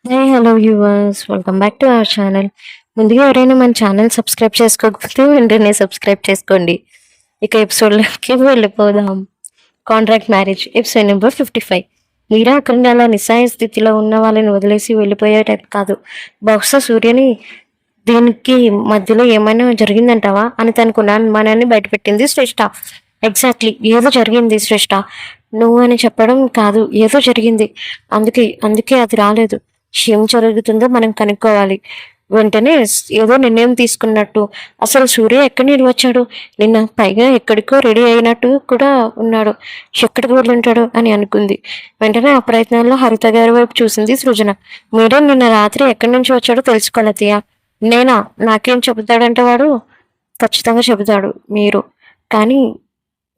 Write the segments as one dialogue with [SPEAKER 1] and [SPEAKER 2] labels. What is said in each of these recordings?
[SPEAKER 1] Hello viewers, welcome back to our channel. ముందుగా ఎవరైనా మన ఛానల్ సబ్స్క్రైబ్ చేసుకోకపోతే వెంటనే సబ్స్క్రైబ్ చేసుకోండి. ఇక ఎపిసోడ్లోకి వెళ్ళిపోదాం. Contract marriage episode number 55. మీరా అక్కడ అలా నిస్సాయ స్థితిలో ఉన్న వాళ్ళని వదిలేసి వెళ్ళిపోయే టైప్ కాదు. బహుశా సూర్యని దీనికి మధ్యలో ఏమైనా జరిగిందంటావా అని తనకున్న అనుమానాన్ని బయటపెట్టింది శ్రేష్ఠ. ఎగ్జాక్ట్లీ, ఏదో జరిగింది శ్రేష్ఠ. నువ్వు అని చెప్పడం కాదు, ఏదో జరిగింది. అందుకే అందుకే అది రాలేదు. ఏం జరుగుతుందో మనం కనుక్కోవాలి. వెంటనే ఏదో నిర్ణయం తీసుకున్నట్టు, అసలు సూర్య ఎక్కడి నుండి వచ్చాడు నిన్న, పైగా ఎక్కడికో రెడీ అయినట్టు కూడా ఉన్నాడు. ఎక్కడికి వెళ్ళుంటాడు అని అనుకుంది. వెంటనే ఆ ప్రయత్నాల్లో హరిత గారి వైపు చూసింది సృజన. మీరే నిన్న రాత్రి ఎక్కడి నుంచి వచ్చాడో తెలుసుకోలేతయ్యా. నేనా? నాకేం చెబుతాడంటే వాడు ఖచ్చితంగా చెబుతాడు. కానీ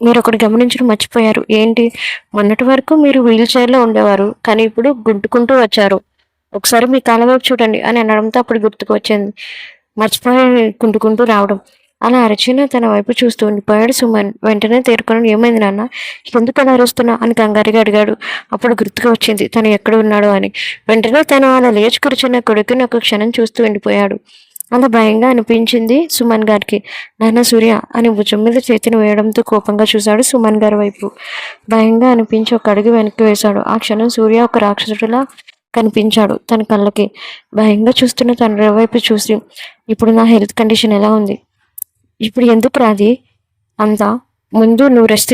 [SPEAKER 1] మీరు ఒకటి గమనించడం మర్చిపోయారు. ఏంటి? మొన్నటి వరకు మీరు వీల్ చైర్లో ఉండేవారు, కానీ ఇప్పుడు గుంటుకుంటూ వచ్చారు. ఒకసారి మీ కాళ్ళ వైపు చూడండి అని అనడంతో అప్పుడు గుర్తుకు వచ్చింది మర్చిపోయి కుంటుకుంటూ రావడం. అలా అరిచిన తన వైపు చూస్తూ ఉండిపోయాడు సుమన్. వెంటనే తేరుకొని, ఏమైంది నాన్న, ఎందుకు అలా అరుస్తున్నా అని కంగారుగా అడిగాడు. అప్పుడు గుర్తుకు వచ్చింది తను ఎక్కడ ఉన్నాడు అని. వెంటనే తను అలా లేచి కూర్చున్న కొడుకుని ఒక క్షణం చూస్తూ ఉండిపోయాడు. అలా భయంగా అనిపించింది సుమన్ గారికి. నాన్న సూర్య అని భుజం మీద చేతిని వేయడంతో కోపంగా చూశాడు సుమన్ గారి వైపు. భయంగా అనిపించి ఒక అడుగు వెనక్కి వేశాడు. ఆ క్షణం సూర్య ఒక రాక్షసుడిలా కనిపించాడు తన కళ్ళకి. భయంగా చూస్తున్న తండ్రి వైపు చూసి, ఇప్పుడు నా హెల్త్ కండిషన్ ఎలా ఉంది? ఇప్పుడు ఎందుకు రాది అంతా? ముందు నువ్వు రెస్ట్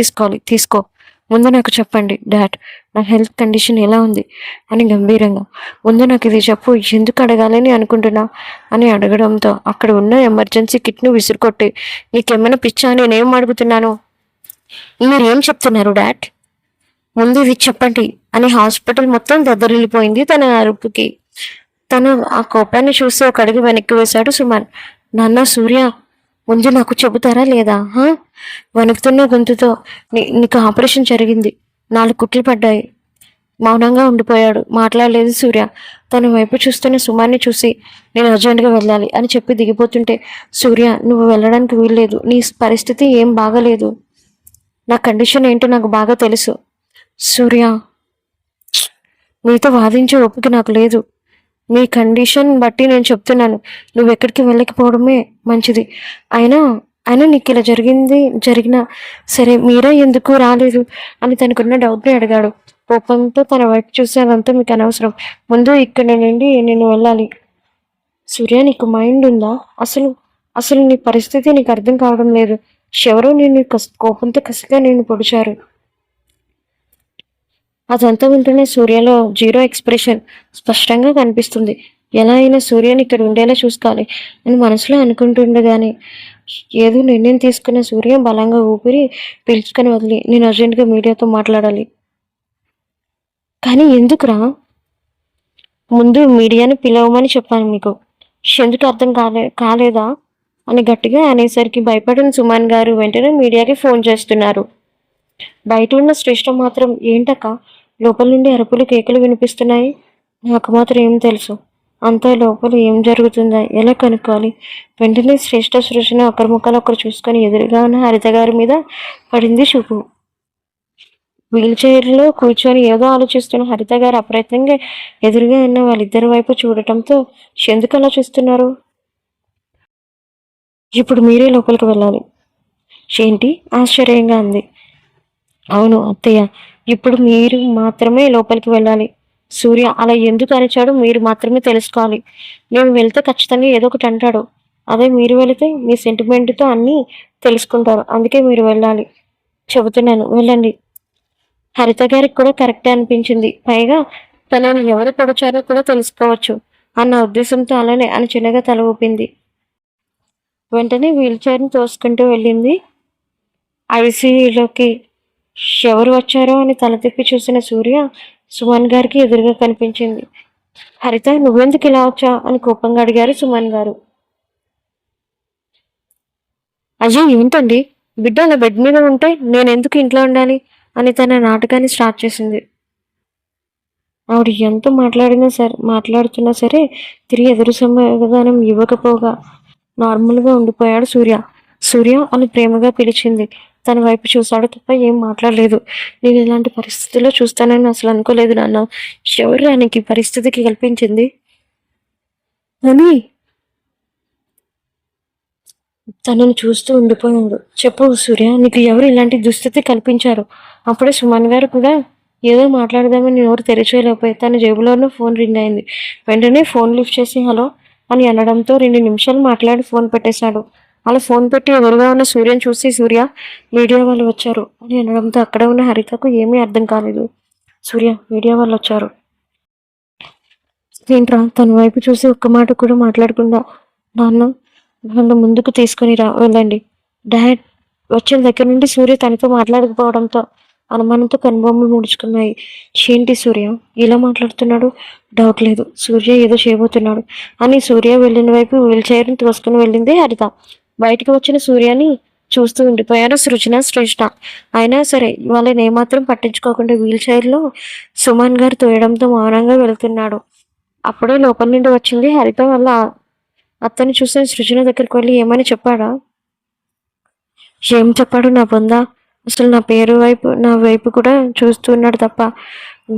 [SPEAKER 1] తీసుకో. ముందు నాకు చెప్పండి డాడ్, నా హెల్త్ కండిషన్ ఎలా ఉంది అని గంభీరంగా. ముందు నాకు ఇది చెప్పు, ఎందుకు అడగాలని అనుకుంటున్నా అని అడగడంతో అక్కడ ఉన్న ఎమర్జెన్సీ కిట్ను విసురుకొట్టి, నీకేమైనా పిచ్చా, నేనేం అడుగుతున్నాను, మీరేం చెప్తున్నారు డాడ్, ముందు ఇది చెప్పండి అని హాస్పిటల్ మొత్తం దద్దరిల్లిపోయింది తన అరుపుకి. తను ఆ కోపాన్ని చూసి ఒక అడుగు వెనక్కి వేశాడు సుమన్. నాన్న సూర్య, ముందు నాకు చెబుతారా లేదా? వణుకుతున్న గొంతుతో, నీకు ఆపరేషన్ జరిగింది, 4 కుట్లు పడ్డాయి. మౌనంగా ఉండిపోయాడు. మాట్లాడలేదు సూర్య. తన వైపు చూస్తున్న సుమాన్ని చూసి, నేను అర్జెంటుగా వెళ్ళాలి అని చెప్పి దిగిపోతుంటే, సూర్య నువ్వు వెళ్ళడానికి వీల్లేదు, నీ పరిస్థితి ఏం బాగలేదు, నా కండిషన్ ఏంటో నాకు బాగా తెలుసు. సూర్య, మీతో వాదించే ఓపిక నాకు లేదు. మీ కండిషన్ బట్టి నేను చెప్తున్నాను, నువ్వు ఎక్కడికి వెళ్ళకపోవడమే మంచిది. అయినా అయినా నీకు ఇలా జరిగినా సరే మీరా ఎందుకు రాలేదు అని తనకున్న డౌట్ని అడిగాడు. కోపంతో తన వైపు చూసి, అదంతా మీకు అనవసరం, ముందు ఇక్కడ నుండి నేను వెళ్ళాలి. సూర్య, నీకు మైండ్ ఉందా? అసలు అసలు నీ పరిస్థితి నీకు అర్థం కావడం లేదు. ఎవరో నేను కోపంతో కసిగా నేను పొడిచారు. అదంతా వింటూనే సూర్యలో జీరో ఎక్స్ప్రెషన్ స్పష్టంగా కనిపిస్తుంది. ఎలా అయినా సూర్యని ఇక్కడ ఉండేలా చూసుకోవాలి అని మనసులో అనుకుంటుండగానే ఏదో నిర్ణయం తీసుకున్న సూర్య బలంగా ఊపిరి పీల్చుకొని వదిలి, నేను అర్జెంటుగా మీడియాతో మాట్లాడాలి. కానీ ఎందుకురా? ముందు మీడియాని పిలవమని చెప్పాను మీకు, ఎందుకు అర్థం కాలేదా అని గట్టిగా అనేసరికి భయపడిన సుమన్ గారు వెంటనే మీడియాకి ఫోన్ చేస్తున్నారు. బయట ఉన్న శ్రేష్ఠ మాత్రం, ఏంటక్క లోపల నుండి అరుపులు కేకలు వినిపిస్తున్నాయి, నాకు మాత్రం ఏం తెలుసు, అంతా లోపల ఏం జరుగుతుందా ఎలా కనుక్కోవాలి. వెంటనే శ్రేష్ఠ సృజన ఒకరి ముఖాలు ఒకరు చూసుకొని ఎదురుగా ఉన్న హరిత గారి మీద పడింది చూపు. వీల్ చైర్లో కూర్చొని ఏదో ఆలోచిస్తున్న హరిత గారు అప్రయత్నంగా ఎదురుగా ఉన్న వాళ్ళిద్దరి వైపు చూడటంతో, ఎందుకు అలా చూస్తున్నారు, ఇప్పుడు మీరే లోపలికి వెళ్ళాలి. ఏంటి? ఆశ్చర్యంగా అంది. అవును అత్తయ్య, ఇప్పుడు మీరు మాత్రమే లోపలికి వెళ్ళాలి. సూర్య అలా ఎందుకు అరిచాడో మీరు మాత్రమే తెలుసుకోవాలి. నేను వెళ్తే ఖచ్చితంగా ఏదో ఒకటి అంటాడు. అదే మీరు వెళితే మీ సెంటిమెంట్తో అన్నీ తెలుసుకుంటారు. అందుకే మీరు వెళ్ళాలి, చెబుతున్నాను వెళ్ళండి. హరిత గారికి కూడా కరెక్టే అనిపించింది. పైగా తనని ఎవరు పొడిచారో కూడా తెలుసుకోవచ్చు అన్న ఉద్దేశంతో అలానే అని చిన్నగా తల ఊపింది. వెంటనే వీల్ చైర్ని తోసుకుంటూ వెళ్ళింది ఐసీయూలోకి. ఎవరు వచ్చారో అని తల తిప్పి చూసిన సూర్య సుమన్ గారికి ఎదురుగా కనిపించింది. హరిత, నువ్వెందుకు ఇలా వచ్చా అని కోపంగా అడిగారు సుమన్ గారు. అజయ్, ఏంటండి, బిడ్డ అలా బెడ్ మీద ఉంటే నేను ఎందుకు ఇంట్లో ఉండాలి అని తన నాటకాన్ని స్టార్ట్ చేసింది. ఆవిడ ఎంత మాట్లాడుతున్నా సరే తిరిగి ఎదురు సమాధానం ఇవ్వకపోగా నార్మల్గా ఉండిపోయాడు సూర్య. సూర్య అని ప్రేమగా పిలిచింది. తన వైపు చూశాడు తప్ప ఏం మాట్లాడలేదు. నేను ఇలాంటి పరిస్థితుల్లో చూస్తానని అసలు అనుకోలేదు నాన్న. ఎవరు నీకు ఈ పరిస్థితికి కల్పించింది అని తనని చూస్తూ ఉండిపోయాడు. చెప్పు సూర్య, నీకు ఎవరు ఇలాంటి దుస్థితి కల్పించారు? అప్పుడే సుమన్ గారు కూడా ఏదో మాట్లాడదామని నోరు తెరిచేయలేకపోయి తన జేబులోనూ ఫోన్ రింగ్ అయింది. వెంటనే ఫోన్ లిఫ్ట్ చేసి హలో అని అనడంతో 2 నిమిషాలు మాట్లాడి ఫోన్ పెట్టేశాడు. అలా ఫోన్ పెట్టి ఎదురుగా ఉన్న సూర్యని చూసి సూర్య, మీడియా వాళ్ళు వచ్చారు అని అనడంతో అక్కడ ఉన్న హరితకు ఏమీ అర్థం కాలేదు. సూర్య, మీడియా వాళ్ళు వచ్చారు ఏంట్రా? తన వైపు చూసి ఒక్క మాట కూడా మాట్లాడకుండా, నాన్న నన్ను ముందుకు తీసుకుని వెళ్ళండి. డాడ్ వచ్చిన దగ్గర నుండి సూర్య తనతో మాట్లాడకపోవడంతో అనుమానంతో కనుబొమ్మలు ముడుచుకున్నాయి. ఏంటి సూర్య ఇలా మాట్లాడుతున్నాడు? డౌట్ లేదు, సూర్య ఏదో చేయబోతున్నాడు అని సూర్య వెళ్ళిన వైపు వీల్ చైర్ని తోసుకుని వెళ్ళింది హరిత. బయటకు వచ్చిన సూర్యని చూస్తూ ఉండిపోయారు సృజన, శ్రేష్ఠ. అయినా సరే వాళ్ళని ఏమాత్రం పట్టించుకోకుండా వీల్ చైర్లో సుమన్ గారు తోయడంతో మౌనంగా వెళ్తున్నాడు. అప్పుడే లోపల నుండి వచ్చింది హరిత వల్ల అతన్ని చూసిన సృజన దగ్గరికి వెళ్ళి ఏమని చెప్పాడా? ఏం చెప్పాడు నా పొందా? అసలు నా వైపు కూడా చూస్తున్నాడు తప్ప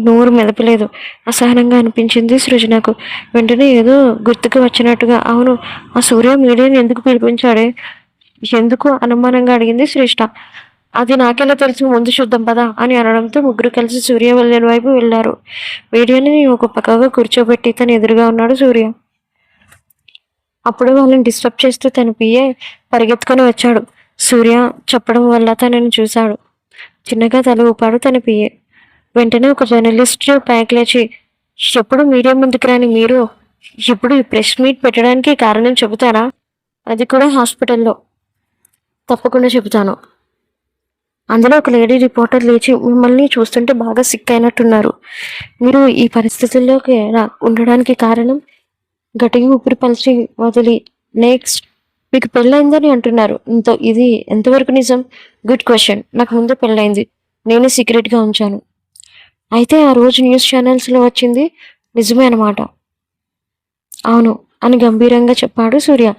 [SPEAKER 1] నోరు మెదపలేదు. అసహనంగా అనిపించింది సృజనకు. వెంటనే ఏదో గుర్తుకు వచ్చినట్టుగా, అవును ఆ సూర్య మీడియాని ఎందుకు పిలిపించాడే, ఎందుకు అనుమానంగా అడిగింది శ్రేష్ఠ. అది నాకెలా తెలుసు, ముందు చూద్దాం పదా అని అనడంతో ముగ్గురు కలిసి సూర్య వెళ్ళిన వైపు వెళ్ళారు. మీడియాని ఒక పక్కగా కూర్చోబెట్టి తను ఎదురుగా ఉన్నాడు సూర్య. అప్పుడు వాళ్ళని డిస్టర్బ్ చేస్తూ తన పిఏ పరిగెత్తుకొని వచ్చాడు. సూర్య చెప్పడం వల్ల తనని చూశాడు. చిన్నగా తల ఊపాడు తన పిఏ. వెంటనే ఒక జర్నలిస్ట్ పైకి లేచి, ఎప్పుడు మీడియా ముందుకు రాని మీరు ఇప్పుడు ఈ ప్రెస్ మీట్ పెట్టడానికి కారణం చెబుతారా? అది కూడా హాస్పిటల్లో. తప్పకుండా చెబుతాను. అందులో ఒక లేడీ రిపోర్టర్ లేచి, మిమ్మల్ని చూస్తుంటే బాగా సిక్ అయినట్టున్నారు. మీరు ఈ పరిస్థితుల్లోకి ఉండడానికి కారణం గట్టిగా ఊపిరి పలిచి వదిలి నెక్స్ట్ మీకు పెళ్ళైందని అంటున్నారు. ఇది ఎంతవరకు నిజం? Good question. నాకు ముందే పెళ్ళైంది, నేనే సీక్రెట్గా ఉంచాను. అయితే ఆ రోజు న్యూస్ ఛానల్స్లో వచ్చింది నిజమే అన్నమాట. అవును అని గంభీరంగా చెప్పాడు సూర్య.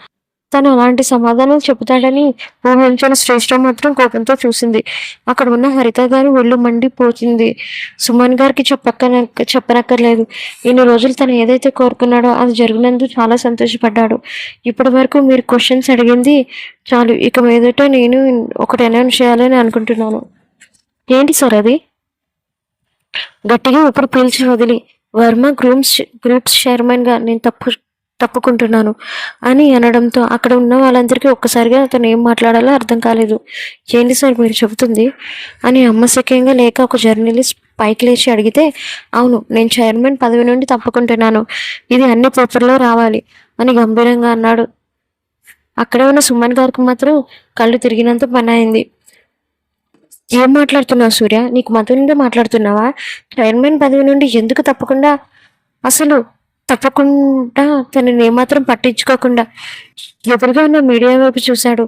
[SPEAKER 1] తను అలాంటి సమాధానం చెబుతాడని ఊహించిన శ్రేష్ఠ మాత్రం కోపంతో చూసింది. అక్కడ ఉన్న హరిత గారు ఒళ్ళు మండిపోతుంది. సుమన్ గారికి చెప్పనక్కర్లేదు. ఇన్ని రోజులు తను ఏదైతే కోరుకున్నాడో అది జరిగినందుకు చాలా సంతోషపడ్డాడు. ఇప్పటి వరకు మీరు క్వశ్చన్స్ అడిగింది చాలు, ఇక మీదట నేను ఒకటి అనౌన్స్ చేయాలని అనుకుంటున్నాను. ఏంటి సార్ అది? గట్టిగా ఊపిరి పీల్చి వదిలి, వర్మ గ్రూప్స్ చైర్మన్గా నేను తప్పుకుంటున్నాను అని అనడంతో అక్కడ ఉన్న వాళ్ళందరికీ ఒక్కసారిగా అతను ఏం మాట్లాడాలో అర్థం కాలేదు. ఏంటి సార్ మీరు చెబుతుంది అని అమ్మశక్యంగా లేక ఒక జర్నలిస్ట్ పైకి లేచి అడిగితే, అవును నేను చైర్మన్ పదవి నుండి తప్పుకుంటున్నాను, ఇది అన్ని పేపర్లో రావాలి అని గంభీరంగా అన్నాడు. అక్కడే ఉన్న సుమన్ గారికి మాత్రం కళ్ళు తిరిగినంత పని అయింది. ఏం మాట్లాడుతున్నావు సూర్య? నీకు మతం నుండి మాట్లాడుతున్నావా? చైర్మన్ పదవి నుండి ఎందుకు తప్పకుండా తనని ఏమాత్రం పట్టించుకోకుండా ఎదురుగా ఉన్న మీడియా వైపు చూశాడు.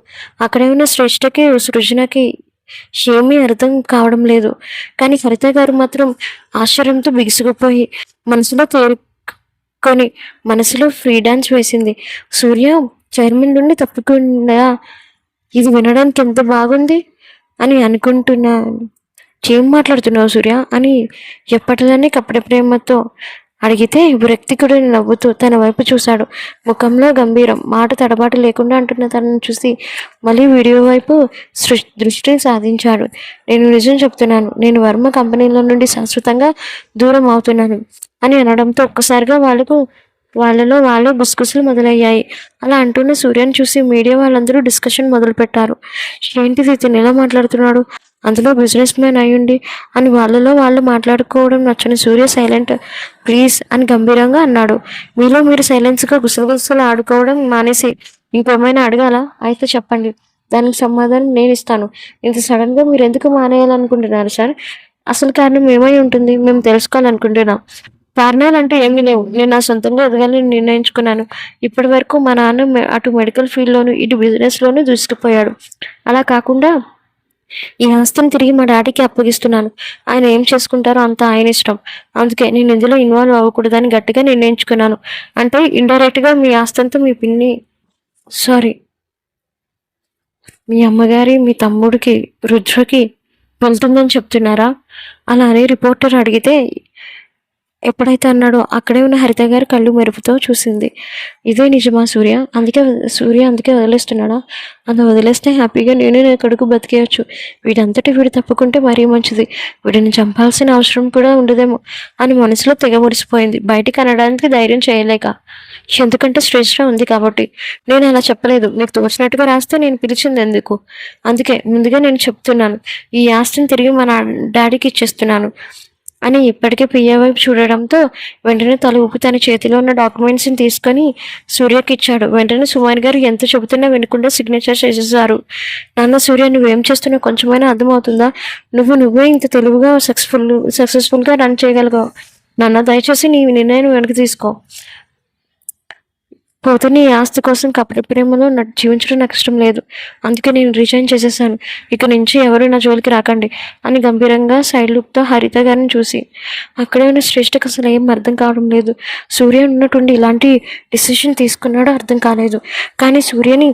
[SPEAKER 1] అక్కడే ఉన్న శ్రేష్ఠకి సృజనకి ఏమీ అర్థం కావడం లేదు. కానీ హరిత గారు మాత్రం ఆశ్చర్యంతో బిగుసుకుపోయి మనసులో ఫ్రీ డాన్స్ వేసింది. సూర్య చైర్మన్ నుండి తప్పకుండా, ఇది వినడానికి ఎంత బాగుంది అని అనుకుంటున్నాను. ఏం మాట్లాడుతున్నావు సూర్య అని ఎప్పటిలానే కపట ప్రేమతో అడిగితే విరక్తికుడు నవ్వుతూ తన వైపు చూశాడు. ముఖంలో గంభీరం, మాట తడబాటు లేకుండా అంటున్న తనను చూసి మళ్ళీ వీడియో వైపు దృష్టి సాధించాడు. నేను నిజం చెప్తున్నాను, నేను వర్మ కంపెనీల నుండి శాశ్వతంగా దూరం అవుతున్నాను అని అనడంతో ఒక్కసారిగా వాళ్ళలో వాళ్ళే గుసగుసలు మొదలయ్యాయి. అలా అంటున్న సూర్యని చూసి మీడియా వాళ్ళందరూ డిస్కషన్ మొదలుపెట్టారు. ఏంటిది ఇతను ఎలా మాట్లాడుతున్నాడు, అందులో బిజినెస్ మ్యాన్ అయ్యుండి అని వాళ్ళలో వాళ్ళు మాట్లాడుకోవడం నచ్చని సూర్య సైలెంట్ ప్లీజ్ అని గంభీరంగా అన్నాడు. మీలో మీరు సైలెన్స్గా గుసగుసలు ఆడుకోవడం మానేసి ఇంకేమైనా అడగాలా? అయితే చెప్పండి, దానికి సమాధానం నేను ఇస్తాను. ఇంత సడన్గా మీరు ఎందుకు మానేయాలనుకుంటున్నారు సార్? అసలు కారణం ఏమై ఉంటుంది, మేము తెలుసుకోవాలనుకుంటున్నాం. కారణాలు అంటే ఏమీ లేవు, నేను నా సొంతంగా ఎదగాలని నిర్ణయించుకున్నాను. ఇప్పటి వరకు మా నాన్న అటు మెడికల్ ఫీల్డ్లోను ఇటు బిజినెస్లోనూ దూసుకుపోయాడు. అలా కాకుండా ఈ ఆస్తిని తిరిగి మా డాడీకి అప్పగిస్తున్నాను. ఆయన ఏం చేసుకుంటారో అంతా ఆయన ఇష్టం. అందుకే నేను ఇందులో ఇన్వాల్వ్ అవ్వకూడదని గట్టిగా నిర్ణయించుకున్నాను. అంటే ఇండైరెక్ట్గా మీ ఆస్తి అంతా మీ పిన్ని సారీ మీ అమ్మగారి మీ తమ్ముడికి రుద్రకి వెళ్తుందని చెప్తున్నారా? అలా అని రిపోర్టర్ అడిగితే ఎప్పుడైతే అన్నాడో అక్కడే ఉన్న హరిత గారి కళ్ళు మెరుపుతో చూసింది. ఇదే నిజమా సూర్య? అందుకే వదిలేస్తున్నాడా? అలా వదిలేస్తే హ్యాపీగా నేనే నా కొడుకు బతికేయచ్చు. వీడంతటి వీడు తప్పుకుంటే మరీ మంచిది. వీడిని చంపాల్సిన అవసరం కూడా ఉండదేమో అని మనసులో తెగ మురిసిపోయింది. బయటికి అనడానికి ధైర్యం చేయలేక. ఎందుకంటే శ్రేష్ఠ ఉంది కాబట్టి. నేను అలా చెప్పలేదు. నీకు తోచినట్టుగా రాస్తే నేను పిలిచింది ఎందుకు? అందుకే ముందుగా నేను చెప్తున్నాను. ఈ ఆస్తిని తిరిగి మన డాడీకి ఇచ్చేస్తున్నాను అని ఇప్పటికే పియ్య వైపు చూడడంతో వెంటనే తల ఊపి తన చేతిలో ఉన్న డాక్యుమెంట్స్ని తీసుకొని సూర్యకి ఇచ్చాడు. వెంటనే సుమాన్ గారు ఎంత చెబుతున్నా వినకుండా సిగ్నేచర్ చేసేసారు. నాన్న సూర్య, నువ్వేం చేస్తున్నావు కొంచెమైనా అర్థమవుతుందా? నువ్వే ఇంత తెలివిగా సక్సెస్ఫుల్గా రన్ చేయగలగావు. నాన్న దయచేసి నీ నిర్ణయం వెనక్కి తీసుకో. పోతే నీ ఆస్తి కోసం కపట ప్రేమలో జీవించడం నాకు ఇష్టం లేదు. అందుకే నేను రిజైన్ చేసేసాను. ఇక నుంచి ఎవరు నా జోలికి రాకండి అని గంభీరంగా సైడ్ లుక్తో హరిత గారిని చూసి. అక్కడే ఉన్న శ్రేష్ఠకు అసలు ఏం అర్థం కావడం లేదు. సూర్య ఉన్నట్టుండి ఇలాంటి డిసిషన్ తీసుకున్నాడో అర్థం కాలేదు. కానీ సూర్యని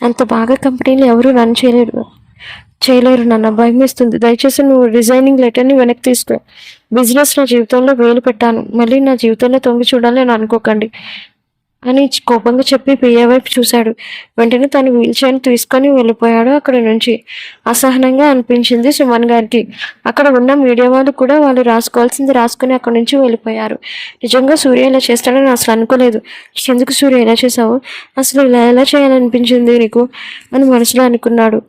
[SPEAKER 1] అంత బాగా కంపెనీలు ఎవరు రన్ చేయలేరు నాన్న, భయం వేస్తుంది. దయచేసి నువ్వు రిజైనింగ్ లెటర్ని వెనక్కి తీసుకో. బిజినెస్ నా జీవితంలో వేలు పెట్టాను, మళ్ళీ నా జీవితంలో తొంగి చూడాలి అని అనుకోకండి అని కోపంగా చెప్పి పియ్య వైపు చూశాడు. వెంటనే తను వీల్ చైర్ తీసుకొని వెళ్ళిపోయాడు అక్కడి నుంచి. అసహనంగా అనిపించింది సుమన్ గారికి. అక్కడ ఉన్న మీడియా వాళ్ళు కూడా వాళ్ళు రాసుకోవాల్సింది రాసుకొని అక్కడి నుంచి వెళ్ళిపోయారు. నిజంగా సూర్య ఇలా చేస్తాడని అసలు అనుకోలేదు. ఎందుకు సూర్య ఇలా చేసావు? అసలు ఇలా ఎలా చేయాలనిపించింది నీకు అని మనసులో అనుకున్నాడు.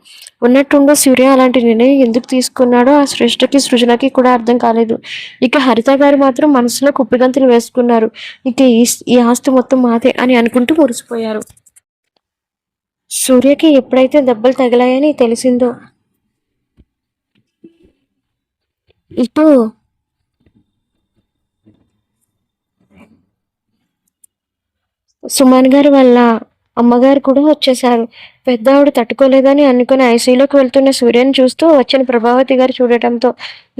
[SPEAKER 1] ఉన్నట్టుండే సూర్య అలాంటి నిర్ణయం ఎందుకు తీసుకున్నాడో ఆ శ్రేష్ఠకి సృజనకి కూడా అర్థం కాలేదు. ఇక హరిత గారు మాత్రం మనసులో కుప్పిగంతులు వేసుకున్నారు. ఇక ఈ ఆస్తి మొత్తం మాదే అని అనుకుంటూ మురిసిపోయారు. సూర్యకి ఎప్పుడైతే దెబ్బలు తగిలాయని తెలిసిందో ఇటు సుమన్ గారు వల్ల అమ్మగారు కూడా వచ్చేశారు. పెద్ద ఆవిడ తట్టుకోలేదని అనుకుని ఐసీయూలోకి వెళ్తున్న సూర్యని చూస్తూ వచ్చిన ప్రభావతి గారు చూడటంతో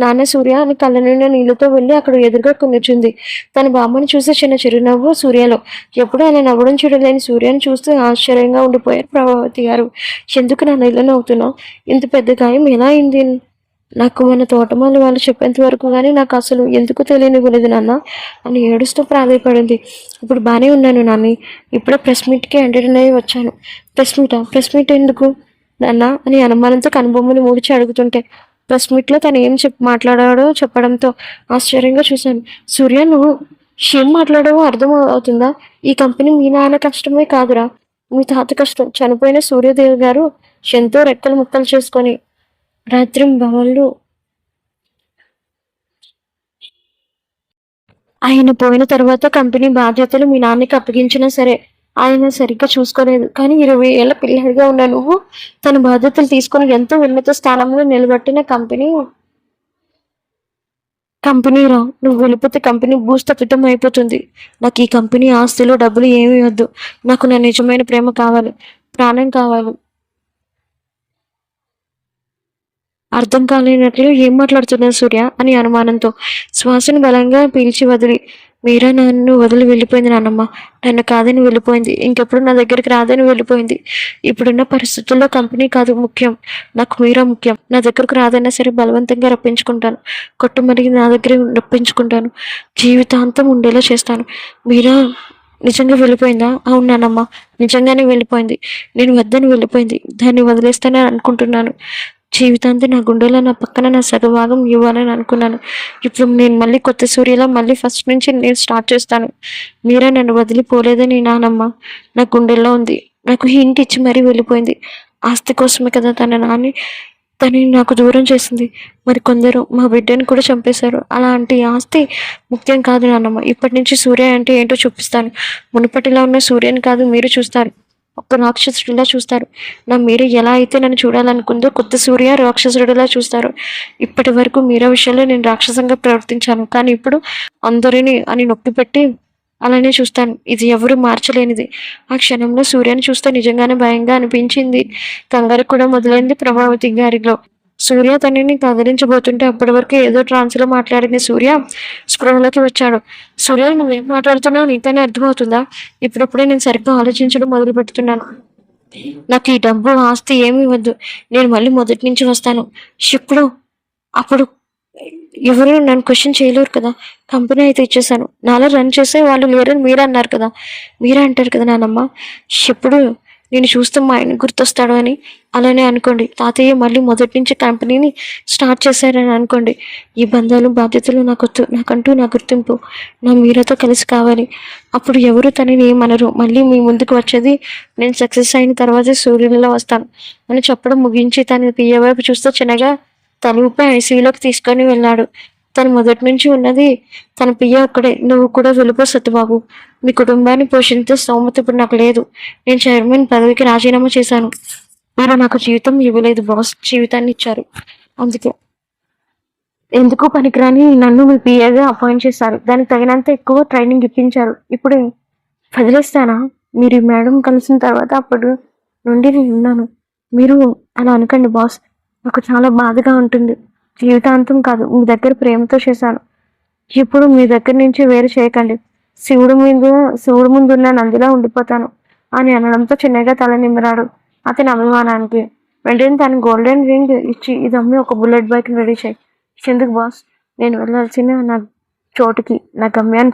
[SPEAKER 1] నాన్న సూర్య అని కళ్ళ నిండా నీళ్ళతో వెళ్ళి అక్కడ ఎదురుగా కూర్చుంది. తన బామ్మని చూసి చిన్న చిరునవ్వు సూర్యలో. ఎప్పుడూ అలా నవ్వడం చూడలేని సూర్యని చూస్తూ ఆశ్చర్యంగా ఉండిపోయారు ప్రభావతి గారు. ఎందుకు నన్ను ఇలా నవ్వుతున్నావు? ఇంత పెద్ద గాయం ఎలా అయింది? నాకు మన తోటమాలి వాళ్ళు చెప్పేంత వరకు కానీ నాకు అసలు ఎందుకు తెలియనివ్వలేదు నాన్న అని ఏడుస్తూ ప్రాధాయపడింది. ఇప్పుడు బాగానే ఉన్నాను నాన్ని, ఇప్పుడే ప్రెస్ మీట్కి ఎంటర్టైన్ అయ్యి వచ్చాను. ప్రెస్ మీట్ ఎందుకు నాన్న అని అనుమానంతో కనుబొమ్మలు మూడిచి అడుగుతుంటే ప్రెస్ మీట్లో తను ఏం మాట్లాడాడో చెప్పడంతో ఆశ్చర్యంగా చూశాను. సూర్య, నువ్వు ఏం మాట్లాడావో అర్థం అవుతుందా? ఈ కంపెనీ మీ నాన్న కష్టమే కాదురా, మీ తాత కష్టం. చనిపోయిన సూర్యదేవి గారు ఎంతో రెక్కలు ముక్కలు చేసుకొని రాత్రింబవళ్ళు ఆయన పోయిన తర్వాత కంపెనీ బాధ్యతలు మీ నాన్నకి అప్పగించినా సరే ఆయన సరిగ్గా చూసుకోలేదు. కానీ 20 ఏళ్ల పిల్లాడిగా ఉన్న నువ్వు తన బాధ్యతలు తీసుకొని ఎంతో ఉన్నత స్థానంలో నిలబెట్టిన కంపెనీరా. నువ్వు వెళ్ళిపోతే కంపెనీ భూస్థాపితం అయిపోతుంది. నాకు ఈ కంపెనీ ఆస్తిలో డబ్బులు ఏమీ వద్దు. నాకు నా నిజమైన ప్రేమ కావాలి, ప్రాణం కావాలి. అర్థం కాలేనట్లు ఏం మాట్లాడుతున్నావు సూర్య అని అనుమానంతో శ్వాసను బలంగా పీల్చి వదిలి, మీరా నన్ను వదిలి వెళ్ళిపోయింది నాన్నమ్మ. నన్ను కాదని వెళ్ళిపోయింది. ఇంకెప్పుడు నా దగ్గరికి రాదని వెళ్ళిపోయింది. ఇప్పుడున్న పరిస్థితుల్లో కంపెనీ కాదు ముఖ్యం, నాకు మీరా ముఖ్యం. నా దగ్గరకు రాదన్నా సరే బలవంతంగా రప్పించుకుంటాను. కొట్టుమరిగి నా దగ్గరే రప్పించుకుంటాను. జీవితాంతం ఉండేలా చేస్తాను. మీరా నిజంగా వెళ్ళిపోయిందా? అవును నాన్నమ్మ, నిజంగానే వెళ్ళిపోయింది. నేను వద్దని వెళ్ళిపోయింది. దాన్ని వదిలేస్తానని అనుకుంటున్నాను. జీవితాంతం నా గుండెలో నా పక్కన నా సగభాగం ఇవ్వాలని అనుకున్నాను. ఇప్పుడు నేను మళ్ళీ కొత్త సూర్యలా మళ్ళీ ఫస్ట్ నుంచి నేను స్టార్ట్ చేస్తాను. మీరే నన్ను వదిలిపోలేదని నానమ్మ నా గుండెల్లో ఉంది. నాకు హింట్ ఇచ్చి మరీ వెళ్ళిపోయింది. ఆస్తి కోసమే కదా తనని నాకు దూరం చేసింది. మరి కొందరు మా బిడ్డని కూడా చంపేశారు. అలాంటి ఆస్తి ముఖ్యం కాదు నాన్నమ్మ. ఇప్పటి నుంచి సూర్య అంటే ఏంటో చూపిస్తాను. మునుపటిలా ఉన్న సూర్యని కాదు మీరు చూస్తారు, ఒక రాక్షసుడిలా చూస్తారు. నా మీర ఎలా అయితే నన్ను చూడాలనుకుందో కొత్త సూర్య రాక్షసుడిలా చూస్తారు. ఇప్పటి వరకు మీరా విషయంలో నేను రాక్షసంగా ప్రవర్తించాను, కానీ ఇప్పుడు అందరినీ అని నొక్కిపెట్టి అలానే చూస్తాను. ఇది ఎవరు మార్చలేనిది. ఆ క్షణంలో సూర్యని చూస్తే నిజంగానే భయంగా అనిపించింది. కంగారు కూడా మొదలైంది ప్రభావతి గారిలో. సూర్య తనని కదిలించబోతుంటే అప్పటి వరకు ఏదో ట్రాన్స్లో మాట్లాడిన సూర్య స్పృహలోకి వచ్చాడు. సూర్య, నువ్వేం మాట్లాడుతున్నావు నీకనే అర్థమవుతుందా? ఇప్పుడప్పుడే నేను సరిగ్గా ఆలోచించడం మొదలు పెడుతున్నాను. నాకు ఈ డబ్బు ఆస్తి ఏమి వద్దు, నేను మళ్ళీ మొదటి నుంచి వస్తాను. ఇప్పుడు అప్పుడు ఎవరు నన్ను క్వశ్చన్ చేయలేరు కదా. కంపెనీ అయితే ఇచ్చేసాను, నాలా రన్ చేసే వాళ్ళు లేరని మీరే అన్నారు కదా, మీరే అంటారు కదా నానమ్మ. ఎప్పుడు నేను చూస్తే మా ఆయన గుర్తొస్తాడు అని అలానే అనుకోండి. తాతయ్య మళ్ళీ మొదటి నుంచి కంపెనీని స్టార్ట్ చేశారని అనుకోండి. ఈ బంధాలు బాధ్యతలు నాకొద్దు, నాకంటూ నా గుర్తింపు నా మీరతో కలిసి కావాలి. అప్పుడు ఎవరు తనని ఏమనరు. మళ్ళీ మీ ముందుకు వచ్చేది నేను సక్సెస్ అయిన తర్వాతే సూర్యునిలో వస్తాను అని చెప్పడం ముగించి తన పియ్య వైపు చూస్తూ చిన్నగా తల ఊపి ఐసీయూలోకి తీసుకొని వెళ్ళాడు. తను మొదటి నుంచి ఉన్నది తన పియ్య ఒక్కడే. నువ్వు కూడా వెళ్ళిపో సత్యబాబు, మీ కుటుంబాన్ని పోషించే స్తోమత ఇప్పుడు నాకు లేదు. నేను చైర్మన్ పదవికి రాజీనామా చేశాను. మీరు నాకు జీవితం ఇవ్వలేదు బాస్, జీవితాన్ని ఇచ్చారు. అందుకే ఎందుకు పనికిరాని నన్ను మీ పిఏగా అపాయింట్ చేశారు. దానికి తగినంత ఎక్కువ ట్రైనింగ్ ఇప్పించారు. ఇప్పుడు వదిలేస్తానా? మీరు ఈ మేడం కలిసిన తర్వాత అప్పుడు నుండి నేను ఉన్నాను. మీరు అలా అనకండి బాస్, నాకు చాలా బాధగా ఉంటుంది. జీవితాంతం కాదు, మీ దగ్గర ప్రేమతో చేశాను. ఇప్పుడు మీ దగ్గర నుంచి వేరు చేయకండి. శివుడు ముందున్న నందిలా ఉండిపోతాను అని అనడంతో చిన్నగా తల నిమిరాడు అతని అభిమానానికి. వెంటనే తన గోల్డెన్ రింగ్ ఇచ్చి ఇదమ్మి ఒక బుల్లెట్ బైక్ రెడీ చేయి. ఎందుకు బాస్? నేను వెళ్ళాల్సిన నా చోటుకి, నా గమ్యాన్ని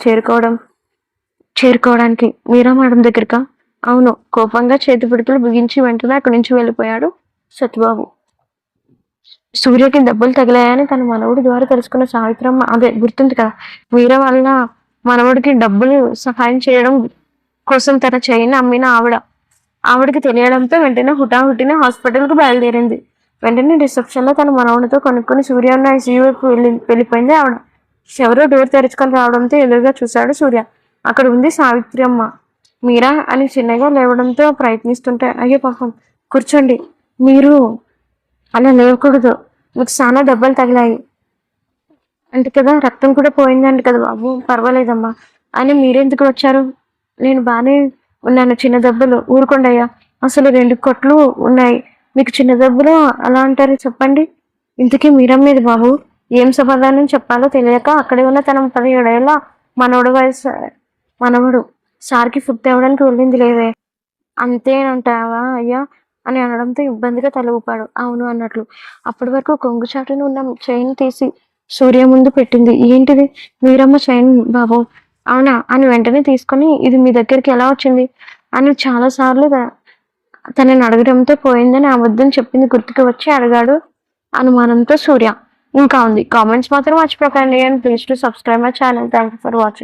[SPEAKER 1] చేరుకోవడానికి. మీరా మేడం దగ్గరకా? అవును. కోపంగా చేతి పిడుకులు బిగించి వెంటనే అక్కడి నుంచి వెళ్ళిపోయాడు సత్యబాబు. సూర్యకి దెబ్బలు తగిలాయని తన మనవడి ద్వారా తెలుసుకున్న సావిత్రమ్మ, అదే గుర్తుంది కదా, మీరా వల్ల మనవడికి డబ్బులు సహాయం చేయడం కోసం తన చైన్ అమ్మిన ఆవిడకి తెలియడంతో వెంటనే హుటాహుటిన హాస్పిటల్కి బయలుదేరింది. వెంటనే రిసెప్షన్ లో తన మనవడితో కొనుక్కొని సూర్య ఉన్న ఐసీయూ వైపు వెళ్ళిపోయింది ఆవిడ. ఎవరో డోర్ తెరుచుకొని రావడంతో ఎదురుగా చూశాడు సూర్య. అక్కడ ఉంది సావిత్రమ్మ. మీరా అని చిన్నగా లేవడంతో ప్రయత్నిస్తుంటే, అయ్యో పాపం, కూర్చోండి, మీరు అలా లేవకూడదు, మీకు చాలా దెబ్బలు తగిలాయి అంటే కదా, రక్తం కూడా పోయిందంట కదా బాబు. పర్వాలేదమ్మా అని మీరెందుకు వచ్చారు? నేను బాగానే ఉన్నాను, చిన్న దెబ్బలు. ఊరుకోండయ్యా, అసలు 2 కొట్లు ఉన్నాయి, మీకు చిన్న దెబ్బలు అలా అంటారు చెప్పండి. ఇంతకీ మీరా మీద బాబు ఏం సమాధానం చెప్పాలో తెలియక అక్కడే ఉన్న తన 17 ఏళ్ళ మనవడు సార్కి ఫుడ్ తేవడానికి వెళ్ళింది లేవే. అంతేనంటావా అయ్యా అని అనడంతో ఇబ్బందిగా తల ఊపాడు. అవును అన్నట్లు. అప్పటి వరకు కొంగు చాటును ఉన్న చైన్ తీసి సూర్య ముందు పెట్టింది. ఏంటిది? మీరమ్మ చైన్ బాబు. అవునా అని వెంటనే తీసుకొని, ఇది మీ దగ్గరికి ఎలా వచ్చింది అని చాలా సార్లు తనని అడగడంతో పోయిందని అబద్ధం చెప్పింది గుర్తుకు వచ్చి అడిగాడు అనుమానంతో సూర్య. ఇంకా ఉంది. కామెంట్స్ మాత్రం మర్చిపోకండి. And please to subscribe my channel. Thank you for watching.